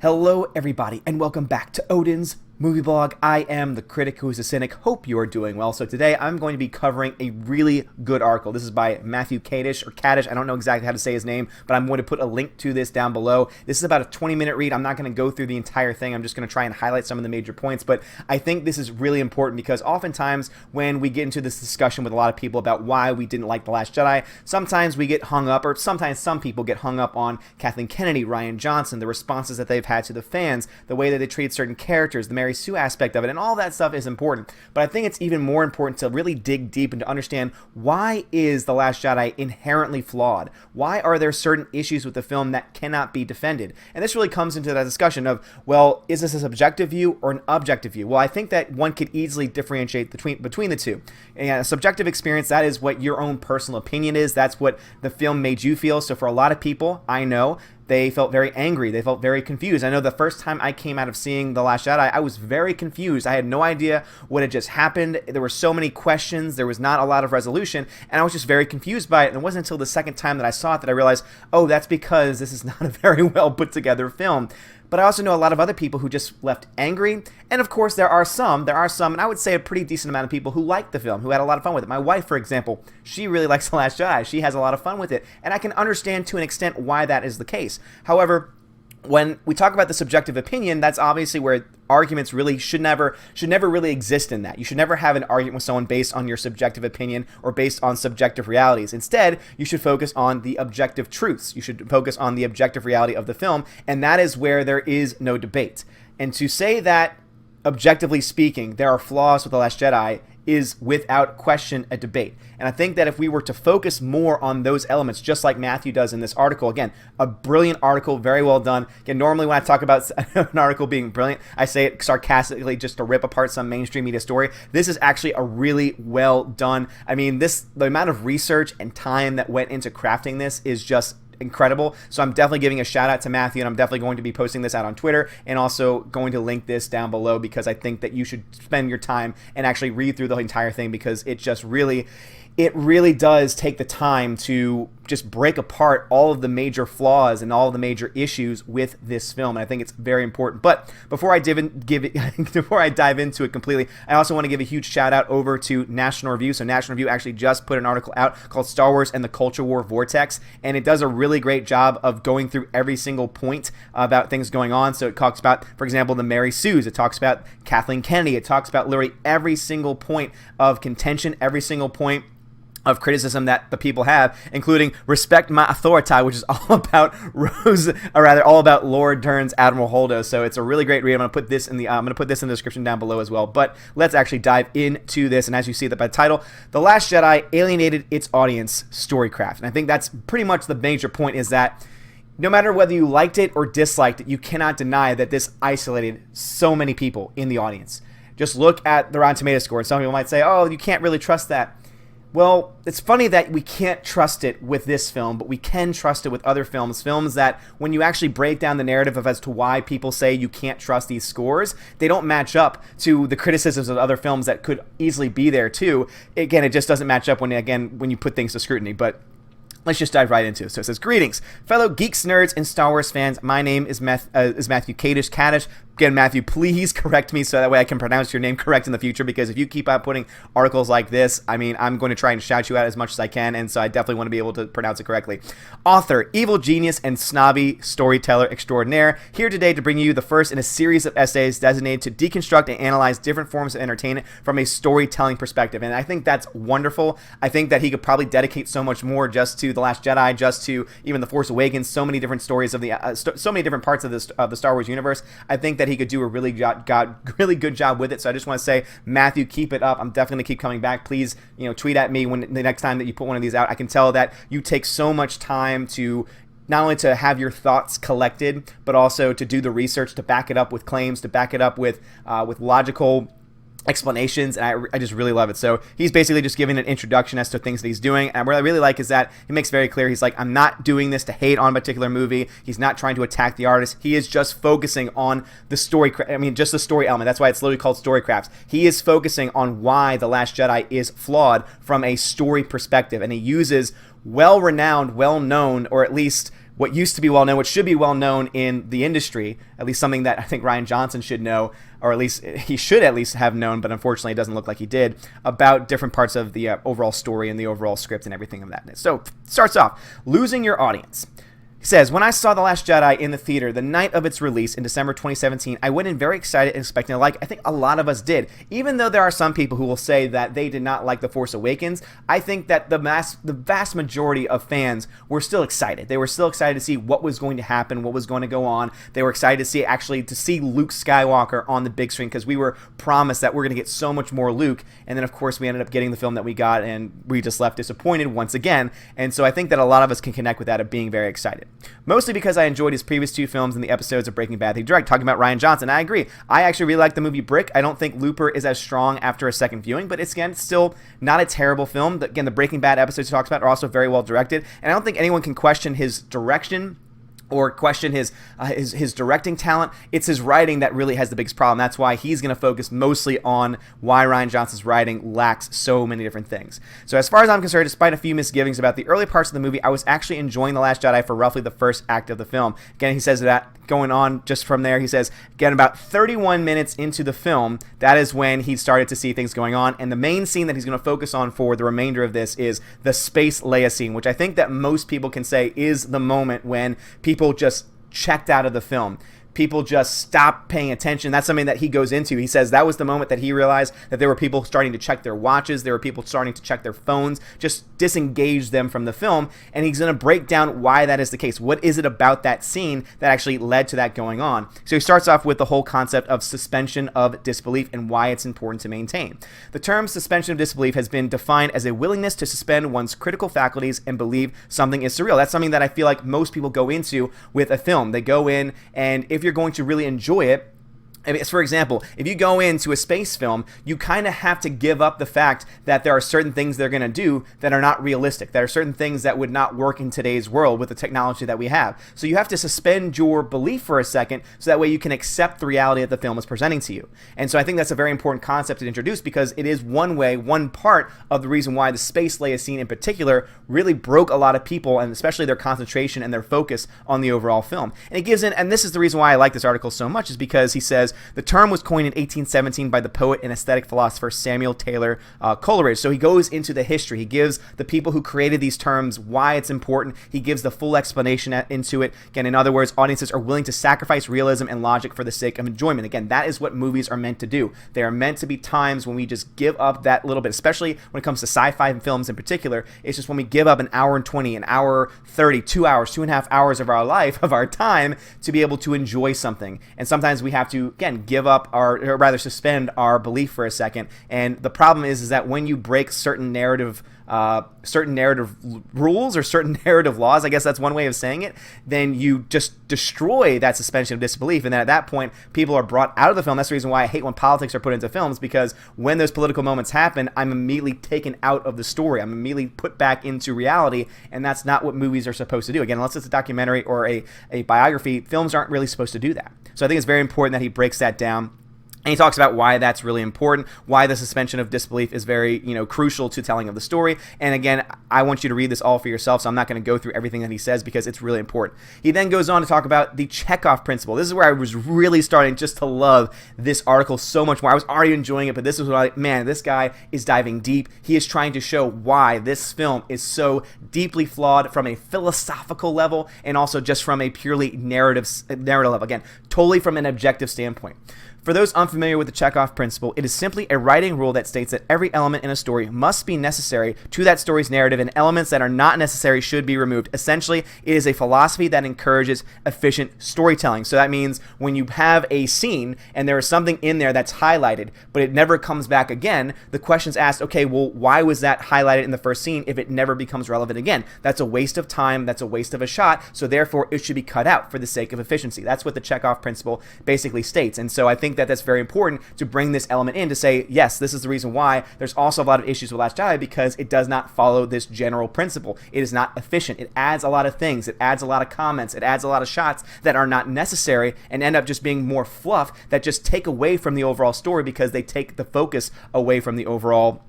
Hello everybody and welcome back to Odin's Movie Blog. I am the critic who is a cynic. Hope you are doing well. So today I'm going to be covering a really good article. This is by Matthew Kadish, or Kadish. I don't know exactly how to say his name, but I'm going to put a link to this down below. This is about a 20-minute read. I'm not going to go through the entire thing. I'm just going to try and highlight some of the major points, but I think this is really important because oftentimes when we get into this discussion with a lot of people about why we didn't like The Last Jedi, sometimes we get hung up, or sometimes some people get hung up on Kathleen Kennedy, Rian Johnson, the responses that they've had to the fans, the way that they treat certain characters, the Mary Sue aspect of it, and all that stuff is important. But I think it's even more important to really dig deep and to understand, why is The Last Jedi inherently flawed? Why are there certain issues with the film that cannot be defended? And this really comes into that discussion of, well, is this a subjective view or an objective view? Well, I think that one could easily differentiate between the two. And a subjective experience, that is what your own personal opinion is. That's what the film made you feel. So for a lot of people, I know, they felt very angry. They felt very confused. I know the first time I came out of seeing The Last Jedi, I was very confused. I had no idea what had just happened. There were so many questions. There was not a lot of resolution, and I was just very confused by it. And it wasn't until the second time that I saw it that I realized, oh, that's because this is not a very well put together film. But I also know a lot of other people who just left angry. And of course, there are some, and I would say a pretty decent amount of people who liked the film, who had a lot of fun with it. My wife, for example, she really likes The Last Jedi. She has a lot of fun with it. And I can understand to an extent why that is the case. However, when we talk about the subjective opinion, that's obviously where arguments really should never really exist in that. You should never have an argument with someone based on your subjective opinion or based on subjective realities. Instead, you should focus on the objective truths. You should focus on the objective reality of the film, and that is where there is no debate. And to say that, objectively speaking, there are flaws with The Last Jedi is without question a debate. And I think that if we were to focus more on those elements, just like Matthew does in this article, again, a brilliant article, very well done. Again, normally when I talk about an article being brilliant, I say it sarcastically just to rip apart some mainstream media story. This is actually a really well done. I mean, the amount of research and time that went into crafting this is just incredible. So I'm definitely giving a shout out to Matthew, and I'm definitely going to be posting this out on Twitter and also going to link this down below, because I think that you should spend your time and actually read through the entire thing, because it just really does take the time to just break apart all of the major flaws and all of the major issues with this film, and I think it's very important. But before I dive into it completely, I also want to give a huge shout out over to National Review. So National Review actually just put an article out called Star Wars and the Culture War Vortex, and it does a really great job of going through every single point about things going on. So it talks about, for example, the Mary Sues. It talks about Kathleen Kennedy. It talks about literally every single point of contention, every single point of criticism that the people have, including respect my authority, which is all about all about Laura Dern's Admiral Holdo. So it's a really great read. I'm going to put this in the description down below as well. But let's actually dive into this. And as you see that by the title, The Last Jedi alienated its audience, storycraft. And I think that's pretty much the major point, is that no matter whether you liked it or disliked it, you cannot deny that this isolated so many people in the audience. Just look at the Rotten Tomatoes score. And some people might say, oh, you can't really trust that. Well, it's funny that we can't trust it with this film, but we can trust it with other films that when you actually break down the narrative of as to why people say you can't trust these scores, they don't match up to the criticisms of other films that could easily be there too. Again, it just doesn't match up when you put things to scrutiny. But let's just dive right into it. So it says, greetings, fellow geeks, nerds, and Star Wars fans. My name is Matthew Kadish. Again, Matthew, please correct me so that way I can pronounce your name correct in the future, because if you keep on putting articles like this, I mean, I'm going to try and shout you out as much as I can, and so I definitely want to be able to pronounce it correctly. Author, evil genius, and snobby storyteller extraordinaire, here today to bring you the first in a series of essays designated to deconstruct and analyze different forms of entertainment from a storytelling perspective. And I think that's wonderful. I think that he could probably dedicate so much more just to The Last Jedi, just to even The Force Awakens, so many different stories of so many different parts of the Star Wars universe. I think that he could do a really good job with it. So I just want to say, Matthew, keep it up. I'm definitely going to keep coming back. Please, tweet at me when the next time that you put one of these out. I can tell that you take so much time to not only to have your thoughts collected, but also to do the research, to back it up with claims, to back it up with logical explanations, and I just really love it. So he's basically just giving an introduction as to things that he's doing, and what I really like is that he makes very clear, he's like, I'm not doing this to hate on a particular movie. He's not trying to attack the artist. He is just focusing on the story, just the story element. That's why it's literally called Storycrafts. He is focusing on why The Last Jedi is flawed from a story perspective, and he uses well-renowned, well-known, or at least what used to be well known, what should be well known in the industry, at least something that I think Rian Johnson should know, or at least he should at least have known, but unfortunately it doesn't look like he did, about different parts of the overall story and the overall script and everything of that. So, starts off, losing your audience. He says, when I saw The Last Jedi in the theater the night of its release in December 2017, I went in very excited and expecting to like. I think a lot of us did. Even though there are some people who will say that they did not like The Force Awakens, I think that the vast majority of fans were still excited. They were still excited to see what was going to happen, what was going to go on. They were excited to see Luke Skywalker on the big screen, because we were promised that we're going to get so much more Luke. And then, of course, we ended up getting the film that we got, and we just left disappointed once again. And so I think that a lot of us can connect with that of being very excited. Mostly because I enjoyed his previous 2 films and the episodes of Breaking Bad he directed. Talking about Rian Johnson, I agree. I actually really like the movie Brick. I don't think Looper is as strong after a second viewing, but it's, again, still not a terrible film. Again, the Breaking Bad episodes he talks about are also very well directed, and I don't think anyone can question his direction or question his directing talent. It's his writing that really has the biggest problem. That's why he's going to focus mostly on why Rian Johnson's writing lacks so many different things. So as far as I'm concerned, despite a few misgivings about the early parts of the movie, I was actually enjoying The Last Jedi for roughly the first act of the film. Again, he says that going on just from there, he says, again, about 31 minutes into the film, that is when he started to see things going on. And the main scene that he's going to focus on for the remainder of this is the Space Leia scene, which I think that most people can say is the moment when people just checked out of the film. People just stopped paying attention. That's something that he goes into. He says that was the moment that he realized that there were people starting to check their watches. There were people starting to check their phones, just disengage them from the film. And he's going to break down why that is the case. What is it about that scene that actually led to that going on? So he starts off with the whole concept of suspension of disbelief and why it's important to maintain. The term suspension of disbelief has been defined as a willingness to suspend one's critical faculties and believe something is surreal. That's something that I feel like most people go into with a film. They go in, and if you're going to really enjoy it, I mean, for example, if you go into a space film, you kind of have to give up the fact that there are certain things they're going to do that are not realistic. There are certain things that would not work in today's world with the technology that we have. So you have to suspend your belief for a second so that way you can accept the reality that the film is presenting to you. And so I think that's a very important concept to introduce, because it is one part of the reason why the Space Leia scene in particular really broke a lot of people, and especially their concentration and their focus on the overall film. And it gives in, and this is the reason why I like this article so much, is because he says, the term was coined in 1817 by the poet and aesthetic philosopher Samuel Taylor Coleridge. So he goes into the history. He gives the people who created these terms why it's important. He gives the full explanation into it. Again, in other words, audiences are willing to sacrifice realism and logic for the sake of enjoyment. Again, that is what movies are meant to do. They are meant to be times when we just give up that little bit, especially when it comes to sci-fi films in particular. It's just when we give up an hour and 20, an hour 30, 2 hours, 2.5 hours of our life, of our time, to be able to enjoy something. And sometimes we have to, again, give up or rather suspend our belief for a second. And the problem is that when you break certain narrative rules or certain narrative laws, I guess that's one way of saying it, then you just destroy that suspension of disbelief. And then at that point, people are brought out of the film. That's the reason why I hate when politics are put into films, because when those political moments happen, I'm immediately taken out of the story. I'm immediately put back into reality, and that's not what movies are supposed to do. Again, unless it's a documentary or a biography, films aren't really supposed to do that. So I think it's very important that he breaks that down. And he talks about why that's really important, why the suspension of disbelief is very, crucial to telling of the story. And again, I want you to read this all for yourself, so I'm not going to go through everything that he says because it's really important. He then goes on to talk about the Checkoff Principle. This is where I was really starting just to love this article so much more. I was already enjoying it, but this was like, man, this guy is diving deep. He is trying to show why this film is so deeply flawed from a philosophical level and also just from a purely narrative level. Again, totally from an objective standpoint. For those unfamiliar with the Checkoff Principle, it is simply a writing rule that states that every element in a story must be necessary to that story's narrative, and elements that are not necessary should be removed. Essentially, it is a philosophy that encourages efficient storytelling. So that means when you have a scene and there is something in there that's highlighted, but it never comes back again, the question's asked, okay, well, why was that highlighted in the first scene if it never becomes relevant again? That's a waste of time. That's a waste of a shot. So therefore, it should be cut out for the sake of efficiency. That's what the Checkoff Principle basically states. And so I think that that's very important to bring this element in to say, yes, this is the reason why there's also a lot of issues with Last Jedi, because it does not follow this general principle. It is not efficient. It adds a lot of things. It adds a lot of comments. It adds a lot of shots that are not necessary and end up just being more fluff that just take away from the overall story because they take the focus away from the overall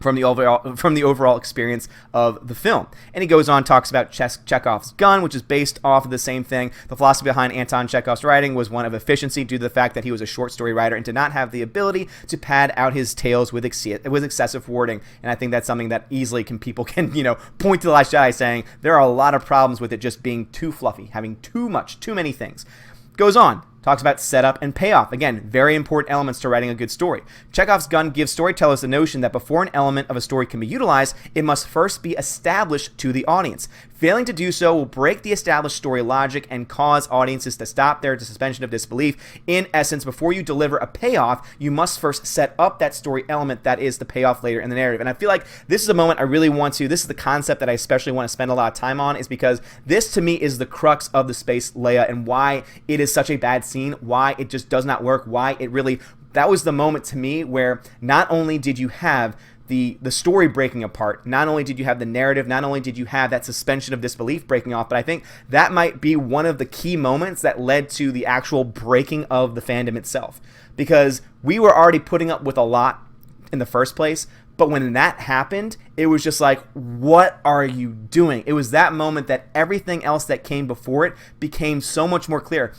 from the overall experience of the film. And he goes on, talks about Chekhov's gun, which is based off of the same thing. The philosophy behind Anton Chekhov's writing was one of efficiency due to the fact that he was a short story writer and did not have the ability to pad out his tales with excessive wording. And I think that's something that easily people can point to The Last Jedi, saying there are a lot of problems with it just being too fluffy, having too many things. Goes on, talks about setup and payoff. Again, very important elements to writing a good story. Chekhov's gun gives storytellers the notion that before an element of a story can be utilized, it must first be established to the audience. Failing to do so will break the established story logic and cause audiences to stop their suspension of disbelief. In essence, before you deliver a payoff, you must first set up that story element that is the payoff later in the narrative. And I feel like this is a moment I really want to, this is the concept that I especially want to spend a lot of time on, is because this to me is the crux of the Space Leia and why it is such a bad scene, why it just does not work, why it really, that was the moment to me where not only did you have the story breaking apart, not only did you have the narrative, not only did you have that suspension of disbelief breaking off, but I think that might be one of the key moments that led to the actual breaking of the fandom itself. Because we were already putting up with a lot in the first place, but when that happened, it was just like, what are you doing? It was that moment that everything else that came before it became so much more clear.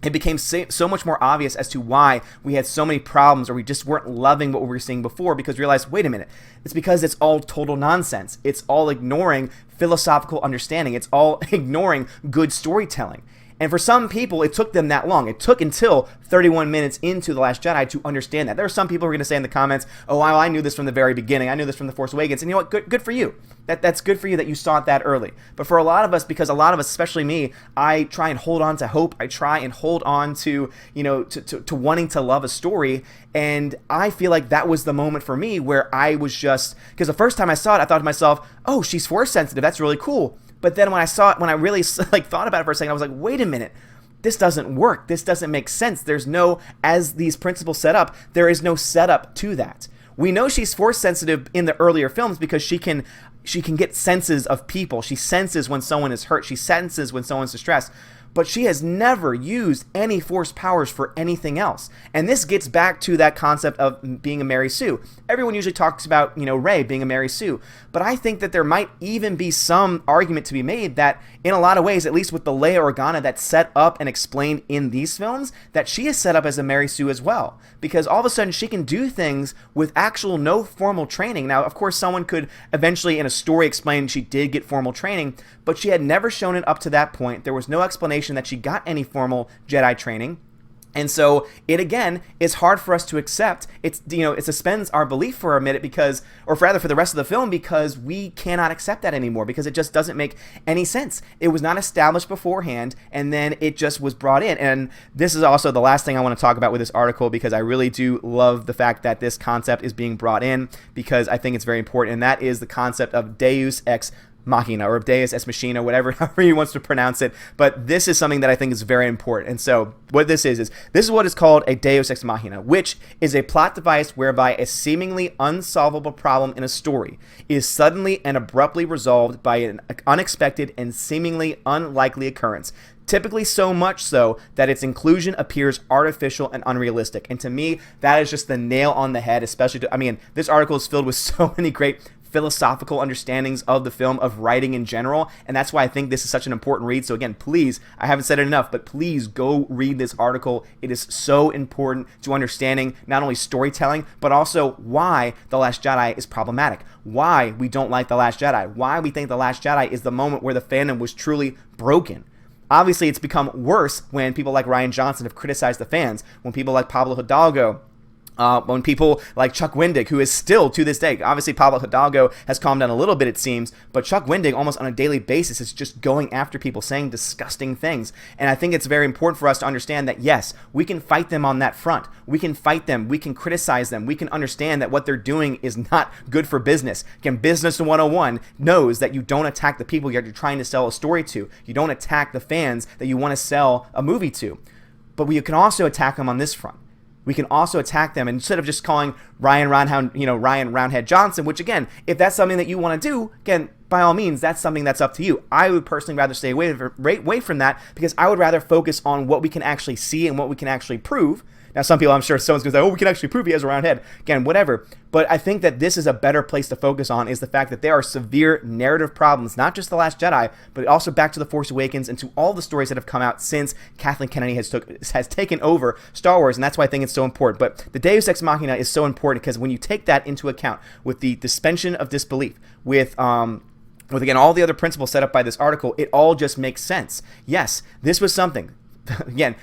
It became so much more obvious as to why we had so many problems, or we just weren't loving what we were seeing before, because we realized, wait a minute, it's because it's all total nonsense. It's all ignoring philosophical understanding. It's all ignoring good storytelling. And for some people, it took them that long. It took until 31 minutes into The Last Jedi to understand that. There are some people who are going to say in the comments, oh, well, I knew this from the very beginning. I knew this from The Force Awakens. And you know what? Good for you. That's good for you that you saw it that early. But for a lot of us, because a lot of us, especially me, I try and hold on to hope. I try and hold on to, to wanting to love a story. And I feel like that was the moment for me where I was just, because the first time I saw it, I thought to myself, oh, she's Force sensitive. That's really cool. But then when I saw it, when I really thought about it for a second, I was like, wait a minute. This doesn't work. This doesn't make sense. There's no, as these principles set up, there is no setup to that. We know she's Force sensitive in the earlier films because she can get senses of people. She senses when someone is hurt. She senses when someone's distressed. But she has never used any Force powers for anything else. And this gets back to that concept of being a Mary Sue. Everyone usually talks about, Rey being a Mary Sue. But I think that there might even be some argument to be made that in a lot of ways, at least with the Leia Organa that's set up and explained in these films, that she is set up as a Mary Sue as well. Because all of a sudden she can do things with actual no formal training. Now, of course, someone could eventually in a story explain she did get formal training, but she had never shown it up to that point. There was no explanation that she got any formal Jedi training. And so it again is hard for us to accept. It suspends our belief for a minute because, or rather for the rest of the film, because we cannot accept that anymore because it just doesn't make any sense. It was not established beforehand, and then it just was brought in. And this is also the last thing I want to talk about with this article, because I really do love the fact that this concept is being brought in, because I think it's very important, and that is the concept of Deus Ex Machina, or Deus Ex Machina, however he wants to pronounce it. But this is something that I think is very important. And so what this is what is called a Deus Ex Machina, which is a plot device whereby a seemingly unsolvable problem in a story is suddenly and abruptly resolved by an unexpected and seemingly unlikely occurrence. Typically so much so that its inclusion appears artificial and unrealistic. And to me, that is just the nail on the head, especially this article is filled with so many great philosophical understandings of the film, of writing in general, and that's why I think this is such an important read. So again, please, I haven't said it enough, but please go read this article. It is so important to understanding not only storytelling, but also why The Last Jedi is problematic, why we don't like The Last Jedi, why we think The Last Jedi is the moment where the fandom was truly broken. Obviously, it's become worse when people like Rian Johnson have criticized the fans, when people like Pablo Hidalgo, when people like Chuck Wendig, who is still to this day, obviously Pablo Hidalgo has calmed down a little bit, it seems, but Chuck Wendig almost on a daily basis is just going after people, saying disgusting things. And I think it's very important for us to understand that, yes, we can fight them on that front. We can fight them. We can criticize them. We can understand that what they're doing is not good for business. Again, Business 101 knows that you don't attack the people you're trying to sell a story to. You don't attack the fans that you want to sell a movie to. But we can also attack them on this front. We can also attack them, and instead of just calling Ryan Roundhead Johnson, which again, if that's something that you want to do, again, by all means, that's something that's up to you. I would personally rather stay away from that, because I would rather focus on what we can actually see and what we can actually prove. Now, some people, I'm sure someone's going to say, oh, we can actually prove he has a round head. Again, whatever. But I think that this is a better place to focus on, is the fact that there are severe narrative problems, not just The Last Jedi, but also back to The Force Awakens and to all the stories that have come out since Kathleen Kennedy has taken over Star Wars. And that's why I think it's so important. But the Deus Ex Machina is so important, because when you take that into account with the suspension of disbelief, with again, all the other principles set up by this article, it all just makes sense. Yes, this was something. Again,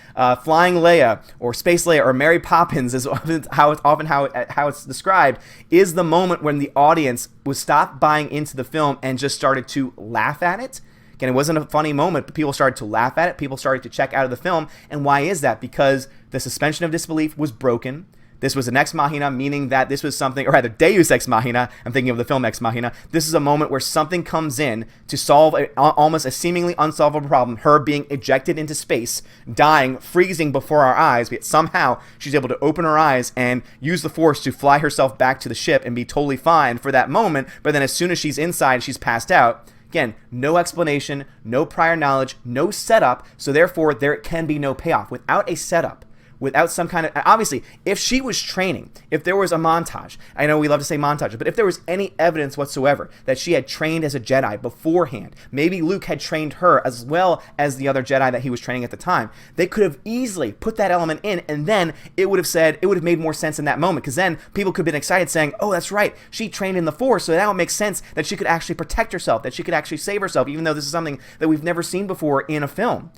Flying Leia or Space Leia or Mary Poppins is how it's described, is the moment when the audience was stopped buying into the film and just started to laugh at it. Again, it wasn't a funny moment, but people started to laugh at it. People started to check out of the film. And why is that? Because the suspension of disbelief was broken. This was an Ex Machina, meaning that this was something, or rather Deus Ex Machina, I'm thinking of the film Ex Machina. This is a moment where something comes in to solve almost a seemingly unsolvable problem, her being ejected into space, dying, freezing before our eyes, but somehow she's able to open her eyes and use the Force to fly herself back to the ship and be totally fine for that moment, but then as soon as she's inside, she's passed out. Again, no explanation, no prior knowledge, no setup, so therefore there can be no payoff. Without a setup, without some kind of, obviously, if she was training, if there was a montage, I know we love to say montage, but if there was any evidence whatsoever that she had trained as a Jedi beforehand, maybe Luke had trained her as well as the other Jedi that he was training at the time, they could have easily put that element in, and then it would have made more sense in that moment, because then people could have been excited saying, oh, that's right, she trained in the Force, so that would make sense that she could actually protect herself, that she could actually save herself, even though this is something that we've never seen before in a film.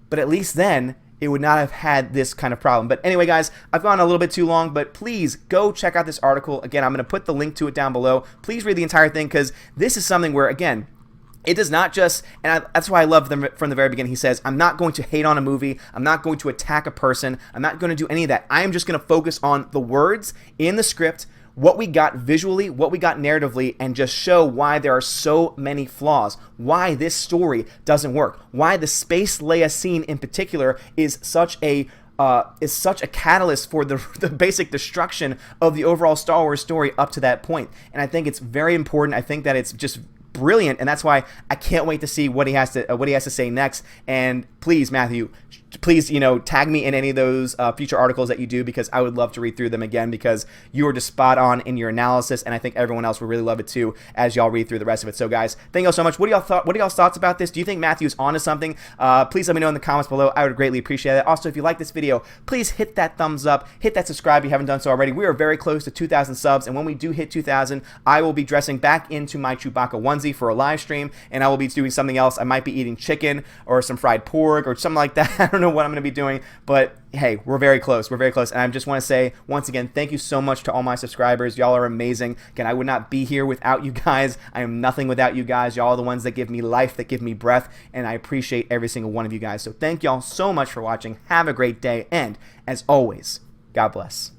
But at least then, it would not have had this kind of problem. But anyway, guys, I've gone a little bit too long, but please go check out this article. Again, I'm going to put the link to it down below. Please read the entire thing, because this is something where, again, it does not just, and that's why I love them from the very beginning. He says, I'm not going to hate on a movie. I'm not going to attack a person. I'm not going to do any of that. I am just going to focus on the words in the script, what we got visually, what we got narratively, and just show why there are so many flaws, why this story doesn't work, why the Space Leia scene in particular is such a catalyst for the basic destruction of the overall Star Wars story up to that point. And I think it's very important. I think that it's just brilliant, and that's why I can't wait to see what he has to say next. And please, Matthew, please, tag me in any of those future articles that you do, because I would love to read through them again, because you are just spot on in your analysis, and I think everyone else will really love it too as y'all read through the rest of it. So guys, thank y'all so much. What are y'all's thoughts about this? Do you think Matthew's onto something? Please let me know in the comments below. I would greatly appreciate it. Also, if you like this video, please hit that thumbs up, hit that subscribe if you haven't done so already. We are very close to 2,000 subs, and when we do hit 2,000, I will be dressing back into my Chewbacca onesie for a live stream, and I will be doing something else. I might be eating chicken or some fried pork or something like that. I don't know what I'm going to be doing, but hey, we're very close. We're very close. And I just want to say, once again, thank you so much to all my subscribers. Y'all are amazing. Again, I would not be here without you guys. I am nothing without you guys. Y'all are the ones that give me life, that give me breath, and I appreciate every single one of you guys. So thank y'all so much for watching. Have a great day, and as always, God bless.